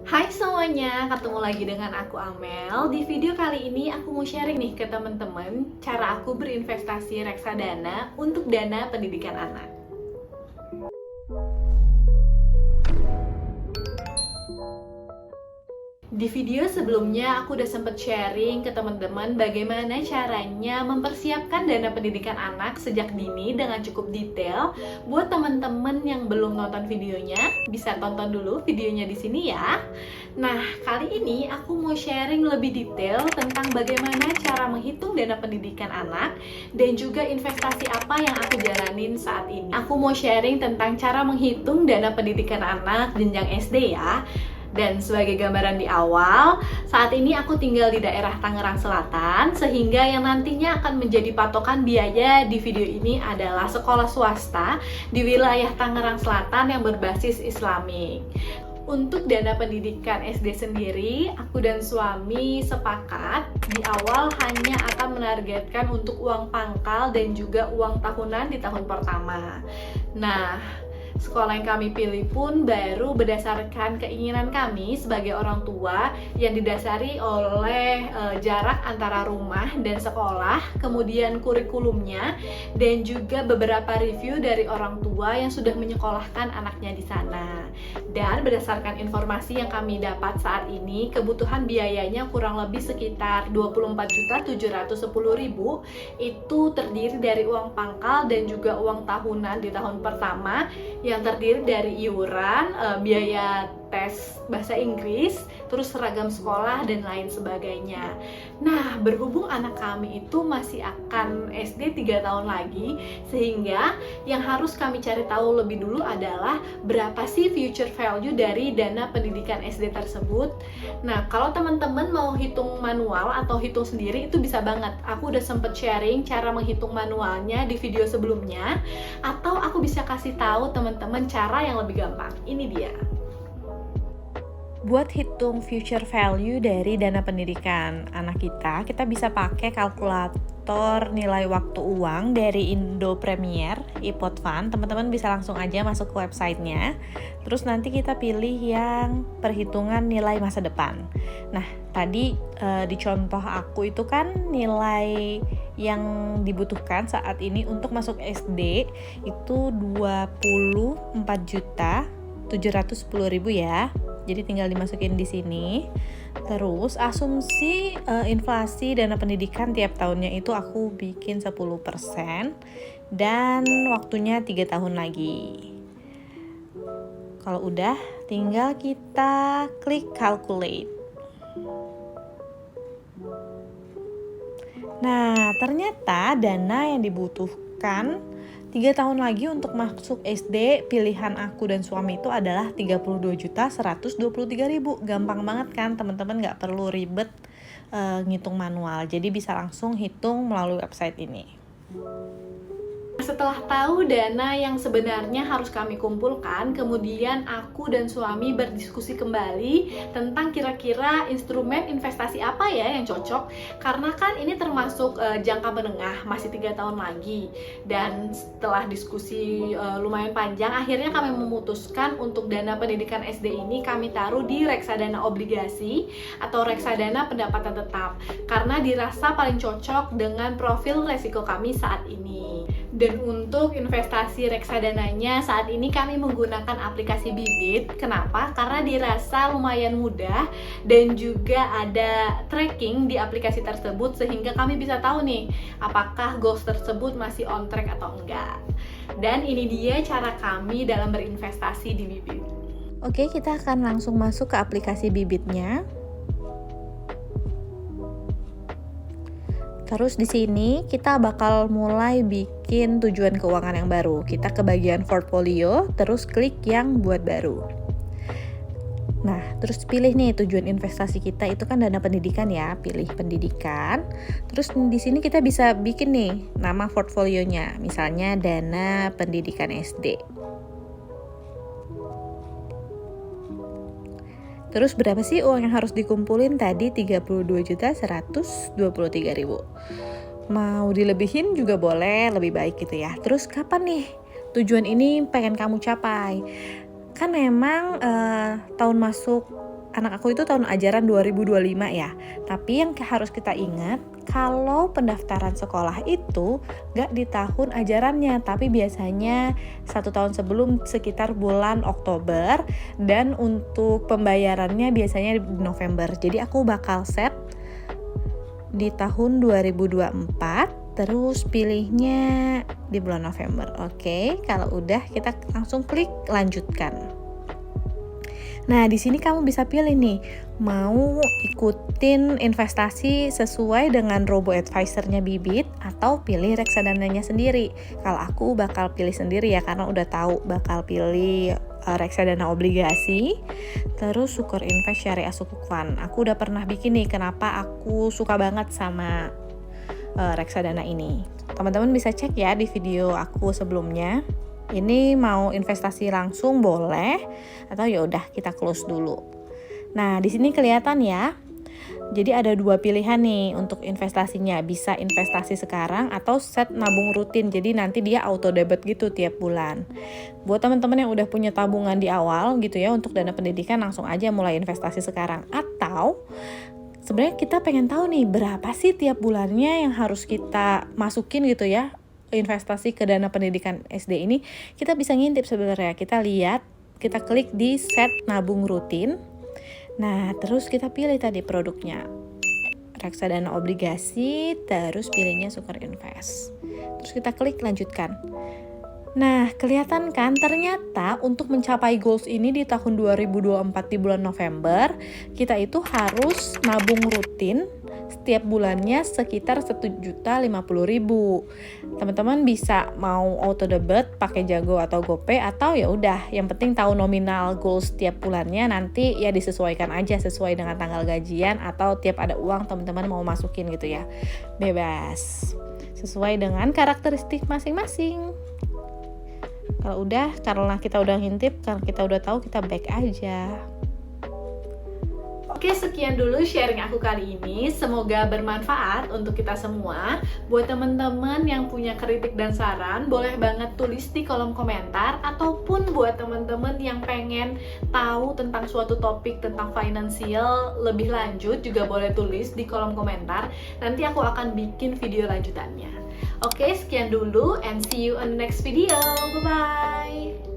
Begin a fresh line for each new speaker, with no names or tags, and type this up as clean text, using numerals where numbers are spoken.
Hai semuanya, ketemu lagi dengan aku Amel. Di video kali ini aku mau sharing nih ke teman-teman cara aku berinvestasi reksadana untuk dana pendidikan anak. Di video sebelumnya aku udah sempet sharing ke teman-teman bagaimana caranya mempersiapkan dana pendidikan anak sejak dini dengan cukup detail. Buat teman-teman yang belum nonton videonya, bisa tonton dulu videonya di sini ya. Nah, kali ini aku mau sharing lebih detail tentang bagaimana cara menghitung dana pendidikan anak dan juga investasi apa yang aku jalanin saat ini. Aku mau sharing tentang cara menghitung dana pendidikan anak jenjang SD ya. Dan sebagai gambaran di awal, saat ini aku tinggal di daerah Tangerang Selatan, sehingga yang nantinya akan menjadi patokan biaya di video ini adalah sekolah swasta di wilayah Tangerang Selatan yang berbasis Islamik. Untuk dana pendidikan SD sendiri, aku dan suami sepakat di awal hanya akan menargetkan untuk uang pangkal dan juga uang tahunan di tahun pertama. Nah, sekolah yang kami pilih pun baru berdasarkan keinginan kami sebagai orang tua yang didasari oleh jarak antara rumah dan sekolah, kemudian kurikulumnya, dan juga beberapa review dari orang tua yang sudah menyekolahkan anaknya di sana. Dan berdasarkan informasi yang kami dapat saat ini, kebutuhan biayanya kurang lebih sekitar 24.710.000, itu terdiri dari uang pangkal dan juga uang tahunan di tahun pertama yang terdiri dari iuran, biaya tes bahasa Inggris, terus seragam sekolah dan lain sebagainya. Nah, berhubung anak kami itu masih akan SD 3 tahun lagi, sehingga yang harus kami cari tahu lebih dulu adalah berapa sih future value dari dana pendidikan SD tersebut. Nah, kalau teman-teman mau hitung manual atau hitung sendiri itu bisa banget. Aku udah sempet sharing cara menghitung manualnya di video sebelumnya, atau aku bisa kasih tahu teman-teman cara yang lebih gampang. Ini dia. Buat hitung future value dari dana pendidikan anak kita bisa pakai kalkulator nilai waktu uang dari Indo Premier iPod Fund. Teman-teman bisa langsung aja masuk ke websitenya. Terus nanti kita pilih yang perhitungan nilai masa depan. Nah, tadi di contoh aku itu kan nilai yang dibutuhkan saat ini untuk masuk SD itu 24.710.000 ya. Jadi tinggal dimasukin di sini. Terus asumsi inflasi dana pendidikan tiap tahunnya itu aku bikin 10% dan waktunya 3 tahun lagi. Kalau udah, tinggal kita klik calculate. Nah, ternyata dana yang dibutuhkan 3 tahun lagi untuk masuk SD pilihan aku dan suami itu adalah 32.123.000. Gampang banget kan teman-teman, gak perlu ribet ngitung manual. Jadi bisa langsung hitung melalui website ini. Setelah tahu dana yang sebenarnya harus kami kumpulkan, kemudian aku dan suami berdiskusi kembali tentang kira-kira instrumen investasi apa ya yang cocok, karena kan ini termasuk jangka menengah, masih 3 tahun lagi. Dan setelah diskusi lumayan panjang, akhirnya kami memutuskan untuk dana pendidikan SD ini kami taruh di reksadana obligasi atau reksadana pendapatan tetap, karena dirasa paling cocok dengan profil resiko kami saat ini. Dan untuk investasi reksadananya saat ini kami menggunakan aplikasi Bibit. Kenapa? Karena dirasa lumayan mudah dan juga ada tracking di aplikasi tersebut, sehingga kami bisa tahu nih apakah goals tersebut masih on track atau enggak. Dan ini dia cara kami dalam berinvestasi di Bibit. Oke, kita akan langsung masuk ke aplikasi Bibitnya. Terus di sini kita bakal mulai bikin tujuan keuangan yang baru. Kita ke bagian portfolio, terus klik yang buat baru. Nah, terus pilih nih tujuan investasi kita itu kan dana pendidikan ya, pilih pendidikan. Terus di sini kita bisa bikin nih nama portfolionya, misalnya dana pendidikan SD. Terus berapa sih uang yang harus dikumpulin tadi? 32.123.000. Mau dilebihin juga boleh, lebih baik gitu ya. Terus kapan nih tujuan ini pengen kamu capai?
kan memang tahun masuk anak aku itu tahun ajaran 2025 ya. Tapi yang harus kita ingat, kalau pendaftaran sekolah itu gak di tahun ajarannya, tapi biasanya 1 tahun sebelum sekitar bulan Oktober, dan untuk pembayarannya biasanya di November. Jadi aku bakal set di tahun 2024, terus pilihnya di bulan November. Oke, kalau udah kita langsung klik lanjutkan. Nah, di sini kamu bisa pilih nih, mau ikutin investasi sesuai dengan robo advisor-nya Bibit atau pilih reksadananya sendiri. Kalau aku bakal pilih sendiri ya, karena udah tahu bakal pilih reksadana obligasi, terus Sukor Invest Syariah Sukuk Fund. Aku udah pernah bikin nih kenapa aku suka banget sama reksadana ini. Teman-teman bisa cek ya di video aku sebelumnya. Ini mau investasi langsung boleh, atau ya udah kita close dulu. Nah, di sini kelihatan ya. Jadi ada 2 pilihan nih untuk investasinya, bisa investasi sekarang atau set nabung rutin. Jadi nanti dia auto debit gitu tiap bulan. Buat teman-teman yang udah punya tabungan di awal gitu ya untuk dana pendidikan, langsung aja mulai investasi sekarang. Atau sebenarnya kita pengen tahu nih berapa sih tiap bulannya yang harus kita masukin gitu ya, investasi ke dana pendidikan SD ini. Kita bisa ngintip sebenarnya. Kita lihat, kita klik di set nabung rutin. Nah, terus kita pilih tadi produknya, reksadana obligasi, terus pilihnya Sukor Invest. Terus kita klik lanjutkan. Nah, kelihatan kan ternyata untuk mencapai goals ini di tahun 2024 di bulan November, kita itu harus nabung rutin setiap bulannya sekitar 1.050.000. Teman-teman bisa mau auto debit pakai Jago atau GoPay, atau ya udah yang penting tahu nominal goals setiap bulannya, nanti ya disesuaikan aja sesuai dengan tanggal gajian atau tiap ada uang teman-teman mau masukin gitu ya. Bebas. Sesuai dengan karakteristik masing-masing. Kalau udah, karena kita udah ngintip, karena kita udah tahu, kita back aja.
Oke, sekian dulu sharing aku kali ini. Semoga bermanfaat untuk kita semua. Buat teman-teman yang punya kritik dan saran, boleh banget tulis di kolom komentar. Ataupun buat teman-teman yang pengen tahu tentang suatu topik tentang finansial lebih lanjut, juga boleh tulis di kolom komentar. Nanti aku akan bikin video lanjutannya. Oke, sekian dulu and see you on the next video. Bye-bye.